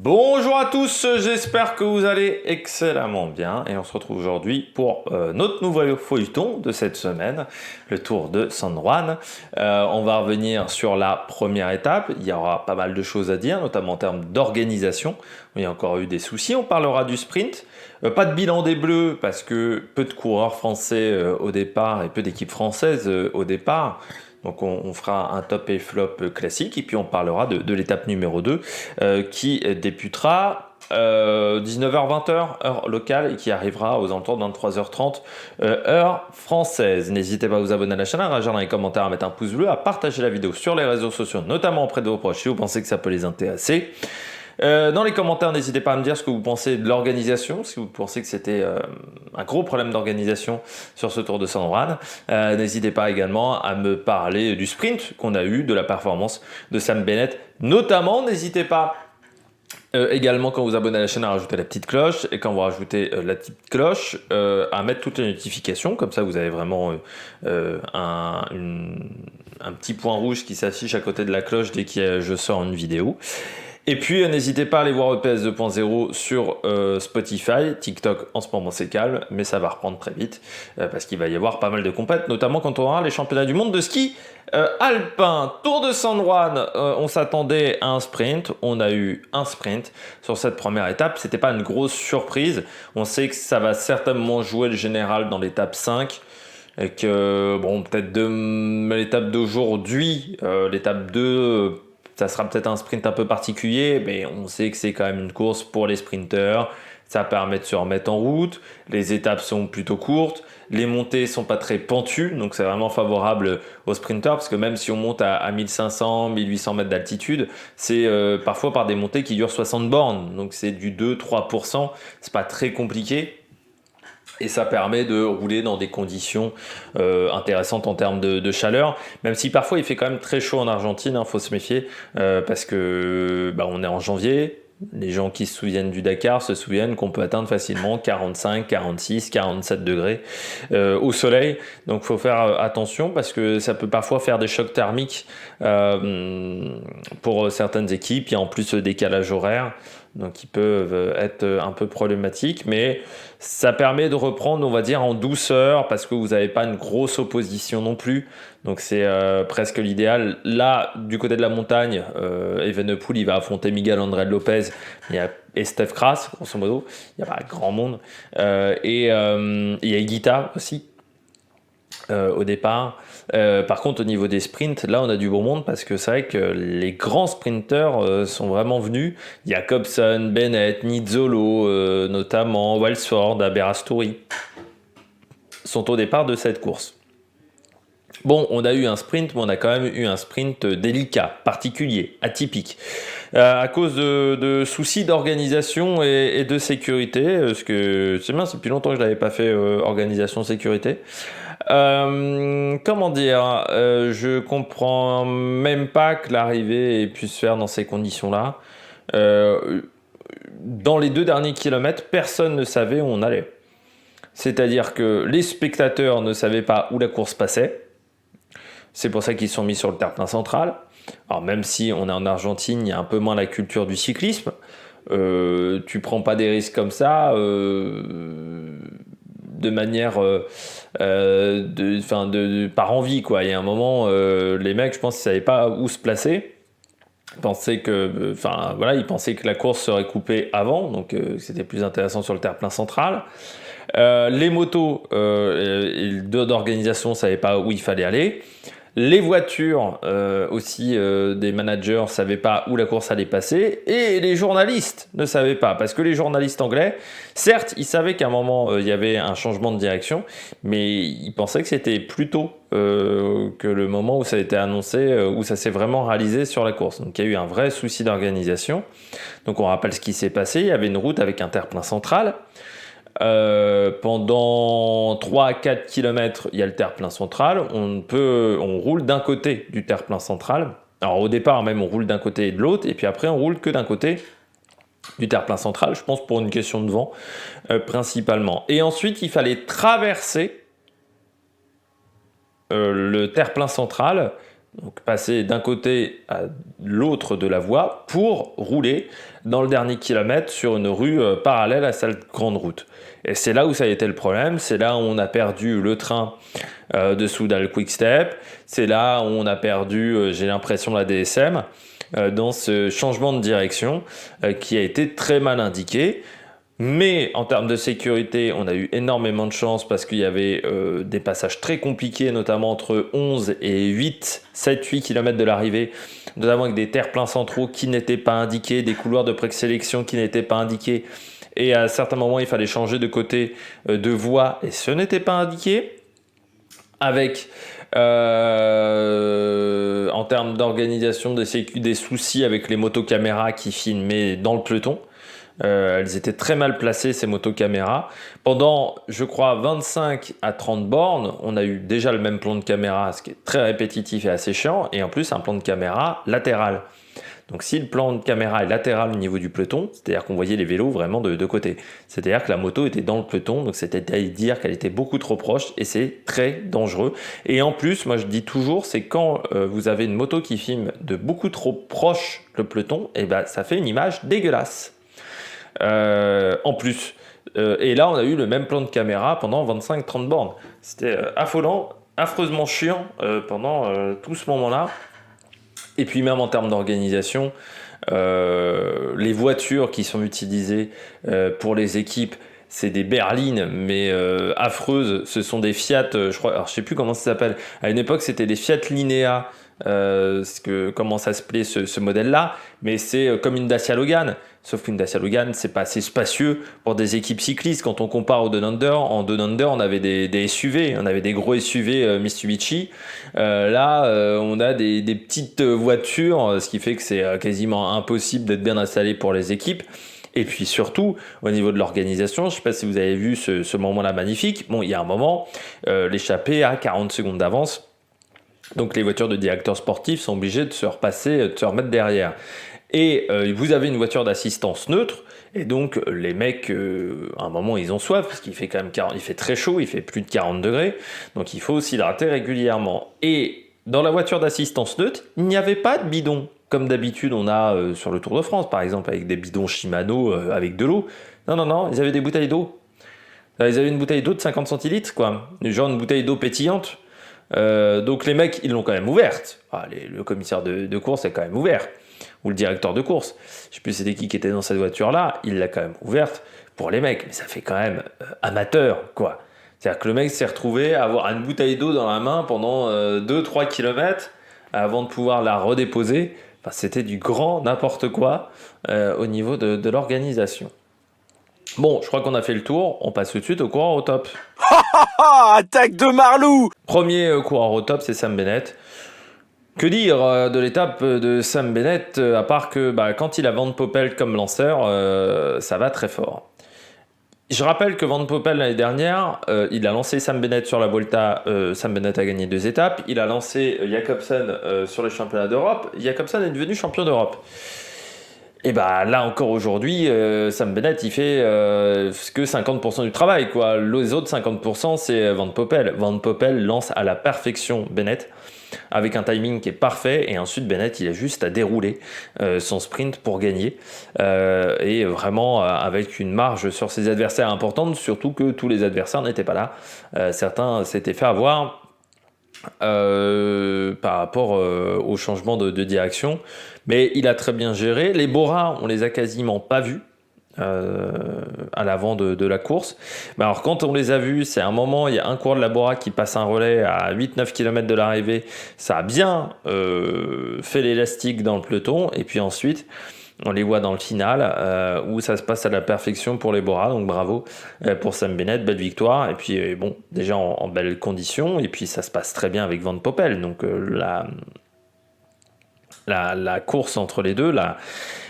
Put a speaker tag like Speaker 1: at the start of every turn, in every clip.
Speaker 1: Bonjour à tous, j'espère que vous allez excellemment bien et on se retrouve aujourd'hui pour notre nouvel feuilleton de cette semaine, le Tour de San Juan. On va revenir sur la première étape, il y aura pas mal de choses à dire, notamment en termes d'organisation, il y a encore eu des soucis, on parlera du sprint. Pas de bilan des Bleus parce que peu de coureurs français au départ et peu d'équipes françaises au départ. Donc on fera un top et flop classique et puis on parlera de l'étape numéro 2 qui débutera 19h-20h heure locale et qui arrivera aux alentours de 23h30 heure française. N'hésitez pas à vous abonner à la chaîne, à réagir dans les commentaires, à mettre un pouce bleu, à partager la vidéo sur les réseaux sociaux, notamment auprès de vos proches si vous pensez que ça peut les intéresser. Dans les commentaires, n'hésitez pas à me dire ce que vous pensez de l'organisation, si vous pensez que c'était un gros problème d'organisation sur ce Tour de San Juan. N'hésitez pas également à me parler du sprint qu'on a eu, de la performance de Sam Bennett. Notamment, n'hésitez pas également quand vous abonnez à la chaîne à rajouter la petite cloche et quand vous rajoutez la petite cloche à mettre toutes les notifications, comme ça vous avez vraiment un petit point rouge qui s'affiche à côté de la cloche dès que je sors une vidéo. Et puis, n'hésitez pas à aller voir EPS 2.0 sur Spotify. TikTok, en ce moment, c'est calme, mais ça va reprendre très vite parce qu'il va y avoir pas mal de compètes, notamment quand on aura les championnats du monde de ski alpin. Tour de San Juan, on s'attendait à un sprint. On a eu un sprint sur cette première étape. C'était pas une grosse surprise. On sait que ça va certainement jouer le général dans l'étape 5. Et que, bon, peut-être de l'étape d'aujourd'hui, l'étape 2... ça sera peut-être un sprint un peu particulier, mais on sait que c'est quand même une course pour les sprinteurs. Ça permet de se remettre en route. Les étapes sont plutôt courtes. Les montées sont pas très pentues, donc c'est vraiment favorable aux sprinteurs parce que même si on monte à 1500, 1800 mètres d'altitude, c'est parfois par des montées qui durent 60 bornes. Donc c'est du 2-3%. C'est pas très compliqué. Et ça permet de rouler dans des conditions intéressantes en termes de chaleur, même si parfois il fait quand même très chaud en Argentine, faut se méfier, parce que on est en janvier. Les gens qui se souviennent du Dakar se souviennent qu'on peut atteindre facilement 45, 46, 47 degrés au soleil. Donc il faut faire attention parce que ça peut parfois faire des chocs thermiques pour certaines équipes. Il y a en plus le décalage horaire. Donc ils peuvent être un peu problématiques, mais ça permet de reprendre, on va dire, en douceur, parce que vous n'avez pas une grosse opposition non plus. Donc c'est presque l'idéal. Là, du côté de la montagne, Evenepoel, il va affronter Miguel André Lopez et Stef Kras, grosso modo. Il n'y a pas grand monde. Et il y a Higuita aussi. Au départ. Par contre, au niveau des sprints, là, on a du bon monde parce que c'est vrai que les grands sprinteurs sont vraiment venus. Jacobsen, Bennett, Nizzolo, notamment Walsford, Aberasturi sont au départ de cette course. Bon, on a eu un sprint, mais on a quand même eu un sprint délicat, particulier, atypique, à cause de soucis d'organisation et de sécurité, parce que c'est bien, c'est depuis longtemps que je n'avais pas fait organisation-sécurité. Comment dire, je comprends même pas que l'arrivée ait pu se faire dans ces conditions-là. Dans les 2 derniers kilomètres, personne ne savait où on allait. C'est-à-dire que les spectateurs ne savaient pas où la course passait. C'est pour ça qu'ils sont mis sur le terre-plein central. Alors même si on est en Argentine, il y a un peu moins la culture du cyclisme. Tu prends pas des risques comme ça de manière par envie, quoi. Il y a un moment, les mecs, je pense, ils savaient pas où se placer. Ils pensaient que la course serait coupée avant, donc c'était plus intéressant sur le terre-plein central. Les motos d'organisation ne savaient pas où il fallait aller. Les voitures aussi des managers ne savaient pas où la course allait passer et les journalistes ne savaient pas parce que les journalistes anglais, certes, ils savaient qu'à un moment il y avait un changement de direction, mais ils pensaient que c'était plus tôt que le moment où ça a été annoncé, où ça s'est vraiment réalisé sur la course. Donc il y a eu un vrai souci d'organisation. Donc on rappelle ce qui s'est passé. Il y avait une route avec un terre-plein central. Pendant 3 à 4 km, il y a le terre-plein central. On roule d'un côté du terre-plein central. Alors au départ, même, on roule d'un côté et de l'autre. Et puis après, on roule que d'un côté du terre-plein central. Je pense pour une question de vent, principalement. Et ensuite, il fallait traverser le terre-plein central donc passer d'un côté à l'autre de la voie pour rouler dans le dernier kilomètre sur une rue parallèle à cette grande route. Et c'est là où ça a été le problème, c'est là où on a perdu le train de Soudal Quick-Step, c'est là où on a perdu, j'ai l'impression, la DSM, dans ce changement de direction qui a été très mal indiqué. Mais en termes de sécurité, on a eu énormément de chance parce qu'il y avait des passages très compliqués, notamment entre 11 et 7-8 km de l'arrivée, notamment avec des terre-pleins centraux qui n'étaient pas indiqués, des couloirs de présélection qui n'étaient pas indiqués. Et à certains moments, il fallait changer de côté de voie et ce n'était pas indiqué. Avec, en termes d'organisation des soucis avec les motocaméras qui filmaient dans le peloton. Elles étaient très mal placées, ces motocaméras. Pendant, je crois, 25 à 30 bornes, on a eu déjà le même plan de caméra, ce qui est très répétitif et assez chiant, et en plus un plan de caméra latéral. Donc si le plan de caméra est latéral au niveau du peloton, c'est-à-dire qu'on voyait les vélos vraiment de côté. C'est-à-dire que la moto était dans le peloton, donc c'était à dire qu'elle était beaucoup trop proche, et c'est très dangereux. Et en plus, moi je dis toujours, c'est quand vous avez une moto qui filme de beaucoup trop proche le peloton, et ben ça fait une image dégueulasse. En plus. Et là, on a eu le même plan de caméra pendant 25-30 bornes. C'était affolant, affreusement chiant pendant tout ce moment-là. Et puis même en termes d'organisation, les voitures qui sont utilisées pour les équipes, c'est des berlines, mais affreuses. Ce sont des Fiat, je crois, alors je sais plus comment ça s'appelle. À une époque, c'était des Fiat Linea. Comment ça s'appelait ce modèle-là, mais c'est comme une Dacia Logan. Sauf qu'une Dacia Logan, c'est pas assez spacieux pour des équipes cyclistes. Quand on compare au Down Under, en Down Under, on avait des SUV, on avait des gros SUV Mitsubishi. Là, on a des petites voitures, ce qui fait que c'est quasiment impossible d'être bien installé pour les équipes. Et puis surtout, au niveau de l'organisation, je ne sais pas si vous avez vu ce moment-là magnifique. Bon, il y a un moment, l'échappée à 40 secondes d'avance. Donc les voitures de directeurs sportifs sont obligées de se remettre derrière. Et vous avez une voiture d'assistance neutre, et donc les mecs, à un moment, ils ont soif, parce qu'il fait quand même il fait très chaud, il fait plus de 40 degrés, donc il faut s'hydrater régulièrement. Et dans la voiture d'assistance neutre, il n'y avait pas de bidon, comme d'habitude on a sur le Tour de France, par exemple, avec des bidons Shimano avec de l'eau. Non, ils avaient des bouteilles d'eau. Ils avaient une bouteille d'eau de 50 centilitres, quoi. Genre une bouteille d'eau pétillante. Donc les mecs, ils l'ont quand même ouverte. Le commissaire de course est quand même ouvert. Ou le directeur de course. Je sais plus c'était qui était dans cette voiture-là. Il l'a quand même ouverte pour les mecs. Mais ça fait quand même amateur, quoi. C'est-à-dire que le mec s'est retrouvé à avoir une bouteille d'eau dans la main pendant 2-3 km avant de pouvoir la redéposer. Enfin, c'était du grand n'importe quoi au niveau de l'organisation. Bon, je crois qu'on a fait le tour. On passe tout de suite au coureur au top.
Speaker 2: Attaque de Marlou!
Speaker 1: Premier coureur au top, c'est Sam Bennett. Que dire de l'étape de Sam Bennett, à part que quand il a Van Poppel comme lanceur, ça va très fort. Je rappelle que Van Poppel l'année dernière, il a lancé Sam Bennett sur la Volta, Sam Bennett a gagné 2 étapes, il a lancé Jakobsen sur les championnats d'Europe, Jakobsen est devenu champion d'Europe. Et là encore aujourd'hui, Sam Bennett il fait que 50% du travail, quoi. Les autres 50% c'est Van Poppel. Van Poppel lance à la perfection Bennett, avec un timing qui est parfait, et ensuite Bennett il a juste à dérouler son sprint pour gagner, et vraiment avec une marge sur ses adversaires importante, surtout que tous les adversaires n'étaient pas là. Certains s'étaient fait avoir par rapport au changement de direction, mais il a très bien géré. Les Bora, on les a quasiment pas vus à l'avant de la course. Mais alors quand on les a vus, c'est un moment, il y a un coureur de la Bora qui passe un relais à 8-9 km de l'arrivée, ça a bien fait l'élastique dans le peloton, et puis ensuite on les voit dans le final où ça se passe à la perfection pour les Bora, donc bravo pour Sam Bennett, belle victoire, et puis bon, déjà en belle condition, et puis ça se passe très bien avec Van Poppel, donc la course entre les deux,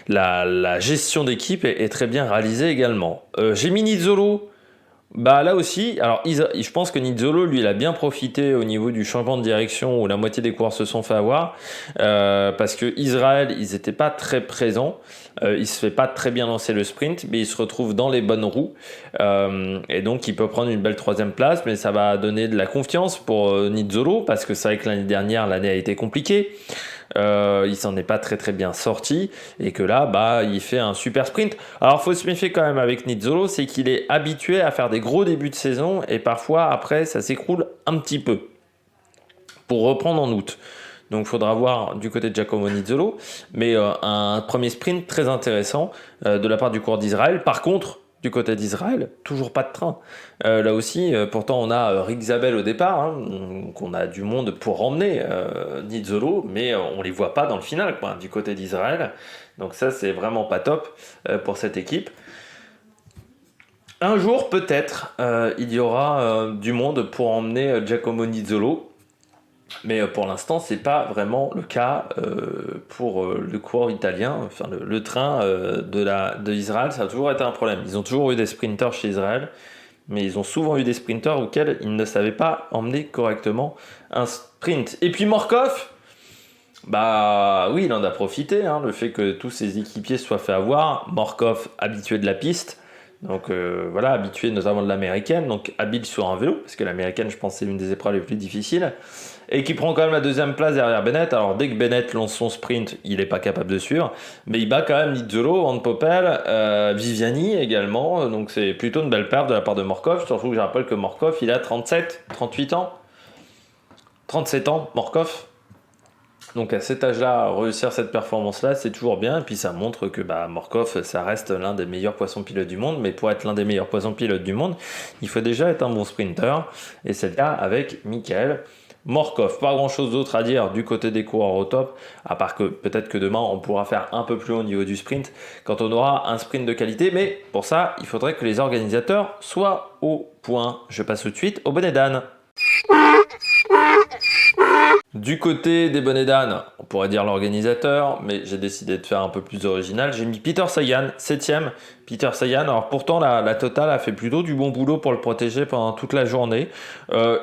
Speaker 1: la gestion d'équipe est très bien réalisée également. J'ai mis Nizzolo. Bah là aussi, alors je pense que Nizzolo, lui, il a bien profité au niveau du changement de direction où la moitié des coureurs se sont fait avoir, parce que Israël, ils n'étaient pas très présents, il se fait pas très bien lancer le sprint, mais il se retrouve dans les bonnes roues, et donc il peut prendre une belle troisième place, mais ça va donner de la confiance pour Nizzolo, parce que c'est vrai que l'année dernière, l'année a été compliquée. Il s'en est pas très très bien sorti et que là bah il fait un super sprint. Alors faut se méfier quand même avec Nizzolo, c'est qu'il est habitué à faire des gros débuts de saison et parfois après ça s'écroule un petit peu pour reprendre en août. Donc il faudra voir du côté de Giacomo Nizzolo, mais un premier sprint très intéressant de la part du coureur d'Israël. Par contre, du côté d'Israël, toujours pas de train. Là aussi, pourtant on a Rick Zabel au départ, hein, donc on a du monde pour emmener Nizzolo, mais on les voit pas dans le final, quoi, du côté d'Israël. Donc ça, c'est vraiment pas top pour cette équipe. Un jour, peut-être, il y aura du monde pour emmener Giacomo Nizzolo. Mais pour l'instant, c'est pas vraiment le cas pour le coureur italien. Enfin, le train de Israël, ça a toujours été un problème. Ils ont toujours eu des sprinters chez Israël, mais ils ont souvent eu des sprinters auxquels ils ne savaient pas emmener correctement un sprint. Et puis Morkov, bah oui, il en a profité, hein, le fait que tous ses équipiers se soient fait avoir. Morkov, habitué de la piste, donc voilà, habitué notamment de l'américaine, donc habile sur un vélo, parce que l'américaine, je pense, c'est l'une des épreuves les plus difficiles. Et qui prend quand même la deuxième place derrière Bennett. Alors dès que Bennett lance son sprint, il n'est pas capable de suivre, mais il bat quand même Nizzolo, Van Poppel, Viviani également, donc c'est plutôt une belle perte de la part de Morkov, surtout que je rappelle que Morkov il a 37, 38 ans, 37 ans Morkov, donc à cet âge-là, réussir cette performance-là, c'est toujours bien, et puis ça montre que Morkov, ça reste l'un des meilleurs poissons pilotes du monde, mais pour être l'un des meilleurs poissons pilotes du monde, il faut déjà être un bon sprinter, et c'est le cas avec Michael Morkov. Pas grand chose d'autre à dire du côté des coureurs au top, à part que peut-être que demain on pourra faire un peu plus haut au niveau du sprint quand on aura un sprint de qualité, mais pour ça il faudrait que les organisateurs soient au point. Je passe tout de suite au bonnet d'âne. Du côté des bonnets d'âne, on pourrait dire l'organisateur, mais j'ai décidé de faire un peu plus original. J'ai mis Peter Sagan, 7ème. Peter Sagan, alors pourtant la Total a fait plutôt du bon boulot pour le protéger pendant toute la journée.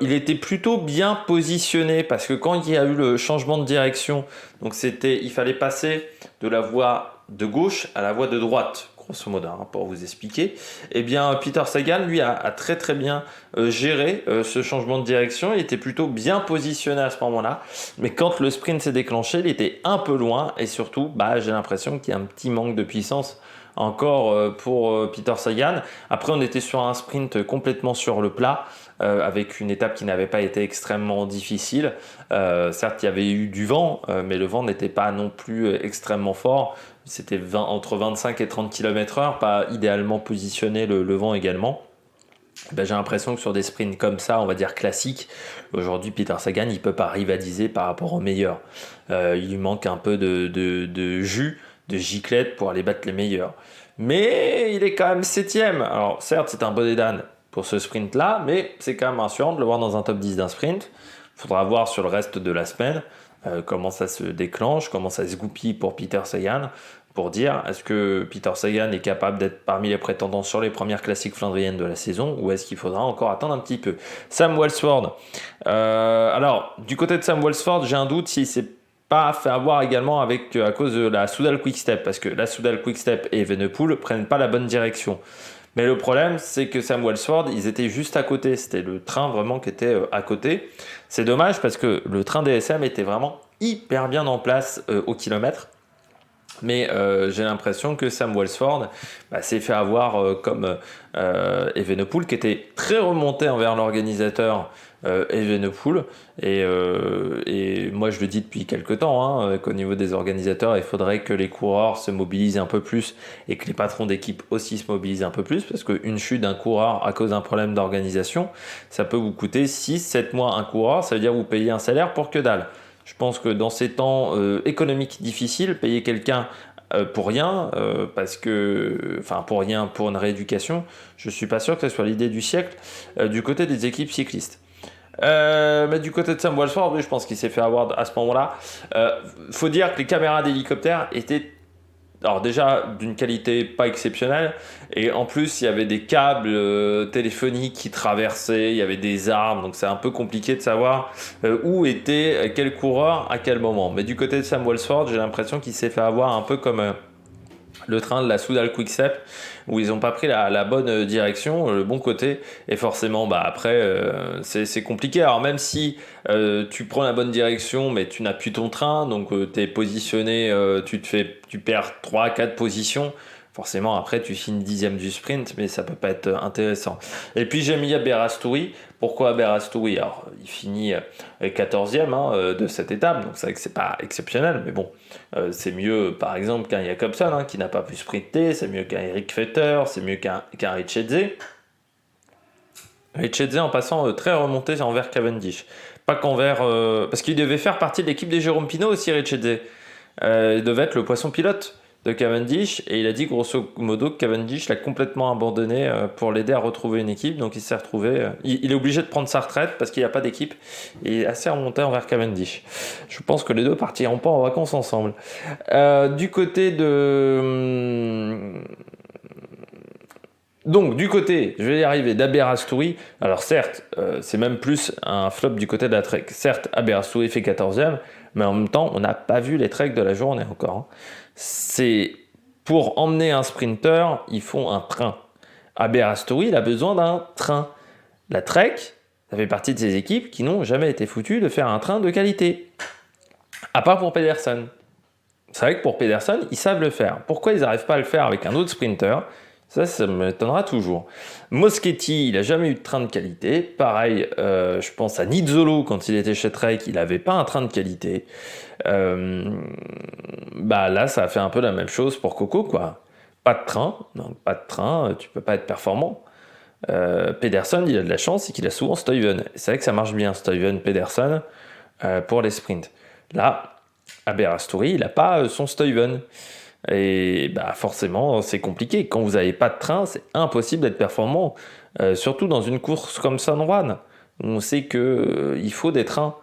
Speaker 1: Il était plutôt bien positionné parce que quand il y a eu le changement de direction, donc il fallait passer de la voie de gauche à la voie de droite, grosso modo, hein, pour vous expliquer. Eh bien, Peter Sagan, lui, a très très bien géré ce changement de direction. Il était plutôt bien positionné à ce moment-là. Mais quand le sprint s'est déclenché, il était un peu loin. Et surtout, j'ai l'impression qu'il y a un petit manque de puissance encore pour Peter Sagan. Après, on était sur un sprint complètement sur le plat, avec une étape qui n'avait pas été extrêmement difficile. Certes, il y avait eu du vent, mais le vent n'était pas non plus extrêmement fort. C'était entre 25 et 30 km/h, pas idéalement positionné le vent également. J'ai l'impression que sur des sprints comme ça, on va dire classiques, aujourd'hui Peter Sagan il peut pas rivaliser par rapport aux meilleurs. Il lui manque un peu de jus, de giclette pour aller battre les meilleurs. Mais il est quand même 7ème. Alors certes c'est un bonnet d'âne pour ce sprint là, mais c'est quand même rassurant de le voir dans un top 10 d'un sprint. Il faudra voir sur le reste de la semaine comment ça se déclenche, comment ça se goupille pour Peter Sagan, pour dire est-ce que Peter Sagan est capable d'être parmi les prétendants sur les premières classiques flandriennes de la saison, ou est-ce qu'il faudra encore attendre un petit peu. Sam Welsford, alors du côté de Sam Welsford, j'ai un doute s'il s'est pas fait avoir également à cause de la Soudal Quick-Step, parce que la Soudal Quick-Step et Evenepoel prennent pas la bonne direction. Mais le problème, c'est que Sam Welsford, ils étaient juste à côté. C'était le train vraiment qui était à côté. C'est dommage parce que le train DSM était vraiment hyper bien en place au kilomètre. Mais j'ai l'impression que Sam Welsford s'est fait avoir comme Evenepoel, qui était très remonté envers l'organisateur Evenepoel. Et moi, je le dis depuis quelques temps, qu'au niveau des organisateurs, il faudrait que les coureurs se mobilisent un peu plus et que les patrons d'équipe aussi se mobilisent un peu plus, parce qu'une chute d'un coureur à cause d'un problème d'organisation, ça peut vous coûter 6-7 mois un coureur, ça veut dire vous payez un salaire pour que dalle. Je pense que dans ces temps économiques difficiles, payer quelqu'un pour rien, pour rien, pour une rééducation, je ne suis pas sûr que ce soit l'idée du siècle du côté des équipes cyclistes. Mais du côté de Sam Welsford, oui, je pense qu'il s'est fait avoir à ce moment-là. Faut dire que les caméras d'hélicoptère étaient alors déjà d'une qualité pas exceptionnelle, et en plus il y avait des câbles téléphoniques qui traversaient, il y avait des arbres, donc c'est un peu compliqué de savoir où était quel coureur à quel moment. Mais du côté de Sam Welsford, j'ai l'impression qu'il s'est fait avoir un peu comme le train de la Soudal Quick-Step, où ils n'ont pas pris la bonne direction, le bon côté, et forcément après c'est compliqué. Alors même si tu prends la bonne direction, mais tu n'as plus ton train, donc tu es positionné, tu perds 3-4 positions, forcément après tu finis 10e du sprint, mais ça peut pas être intéressant. Et puis j'ai mis Berastouri. Pourquoi Berastouri? Alors il finit 14e de cette étape, donc c'est vrai que c'est pas exceptionnel, mais bon, c'est mieux par exemple qu'un Jakobsen qui n'a pas pu sprinter, c'est mieux qu'un Eric Fetter, c'est mieux qu'un Richetze. Richetze en passant très remonté envers Cavendish. Pas qu'envers... parce qu'il devait faire partie de l'équipe des Jérôme Pinot aussi, Richetze. Il devait être le poisson pilote de Cavendish, et il a dit grosso modo que Cavendish l'a complètement abandonné pour l'aider à retrouver une équipe, donc il s'est retrouvé... il est obligé de prendre sa retraite parce qu'il n'y a pas d'équipe, et il est assez remonté envers Cavendish. Je pense que les deux partiront pas en vacances ensemble. Du côté de... Donc, du côté, je vais y arriver, d'Aberastouri, alors certes, c'est même plus un flop du côté de la Trek. Certes, Aberastouri fait 14e, mais en même temps, on n'a pas vu les treks de la journée encore. C'est pour emmener un sprinter, ils font un train. Aberastouri, il a besoin d'un train. La Trek, ça fait partie de ces équipes qui n'ont jamais été foutues de faire un train de qualité. À part pour Pedersen. C'est vrai que pour Pedersen, ils savent le faire. Pourquoi ils n'arrivent pas à le faire avec un autre sprinter ? Ça m'étonnera toujours. Moschetti, il n'a jamais eu de train de qualité. Pareil, je pense à Nizzolo, quand il était chez Trek, il n'avait pas un train de qualité. Là, ça a fait un peu la même chose pour Coco, quoi. Pas de train, donc pas de train, tu peux pas être performant. Pedersen, il a de la chance, c'est qu'il a souvent Stuyven. C'est vrai que ça marche bien, Stuyven, Pedersen, pour les sprints. Là, Aberastouri, il n'a pas son Stuyven. Et forcément, c'est compliqué. Quand vous n'avez pas de train, c'est impossible d'être performant. Surtout dans une course comme San Juan, où on sait qu'il faut des trains.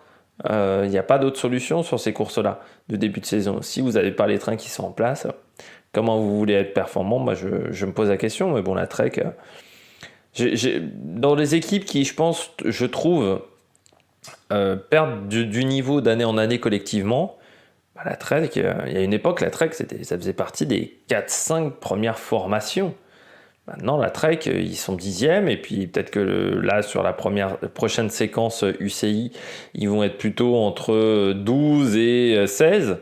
Speaker 1: Il n'y a pas d'autre solution sur ces courses-là de début de saison. Si vous n'avez pas les trains qui sont en place, comment vous voulez être performant? Moi, je me pose la question. Mais bon, la Trek... dans les équipes qui, je trouve, perdent du niveau d'année en année collectivement, la Trek, il y a une époque, la Trek, ça faisait partie des 4-5 premières formations. Maintenant, la Trek, ils sont 10e, et puis peut-être que là, sur la prochaine séquence UCI, ils vont être plutôt entre 12 et 16.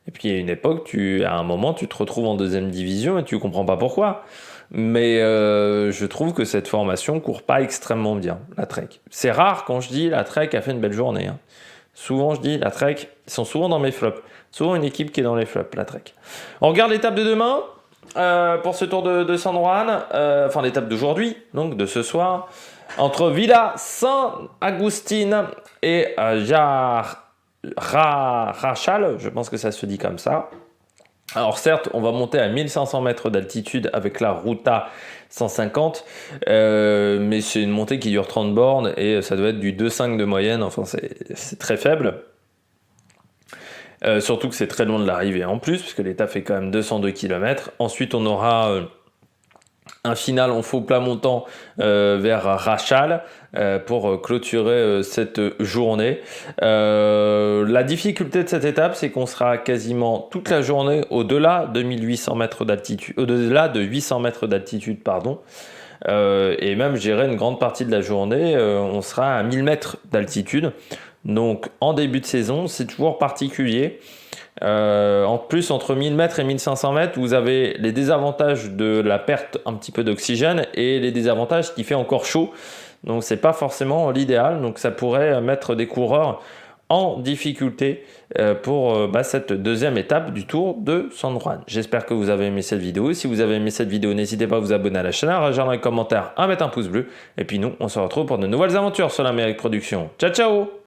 Speaker 1: Et puis, il y a une époque, à un moment, tu te retrouves en deuxième division et tu comprends pas pourquoi. Mais je trouve que cette formation court pas extrêmement bien, la Trek. C'est rare quand je dis la Trek a fait une belle journée. Souvent, je dis la Trek, ils sont souvent dans mes flops. Souvent une équipe qui est dans les flops, la Trek. On regarde l'étape de demain pour ce tour de San Juan. Enfin, l'étape d'aujourd'hui, donc de ce soir. Entre Villa San Agustín et Rachal, je pense que ça se dit comme ça. Alors certes, on va monter à 1500 mètres d'altitude avec la Ruta 150, mais c'est une montée qui dure 30 bornes et ça doit être du 2,5 de moyenne, enfin c'est très faible. Surtout que c'est très loin de l'arrivée en plus, puisque l'étape fait quand même 202 km. Ensuite, on aura un final en faux plat montant vers Rachal pour clôturer cette journée. La difficulté de cette étape, c'est qu'on sera quasiment toute la journée au-delà de 1800 mètres d'altitude, au-delà de 800 mètres d'altitude, pardon. Et même, je dirais, une grande partie de la journée, on sera à 1000 mètres d'altitude. Donc, en début de saison, c'est toujours particulier. En plus, entre 1000 mètres et 1500 mètres, vous avez les désavantages de la perte un petit peu d'oxygène et les désavantages qui fait encore chaud. Donc, c'est pas forcément l'idéal. Donc, ça pourrait mettre des coureurs en difficulté pour cette deuxième étape du Tour de San Juan. J'espère que vous avez aimé cette vidéo. Si vous avez aimé cette vidéo, n'hésitez pas à vous abonner à la chaîne, à réagir dans les commentaires, à mettre un pouce bleu. Et puis nous, on se retrouve pour de nouvelles aventures sur l'Amérique Production. Ciao, ciao!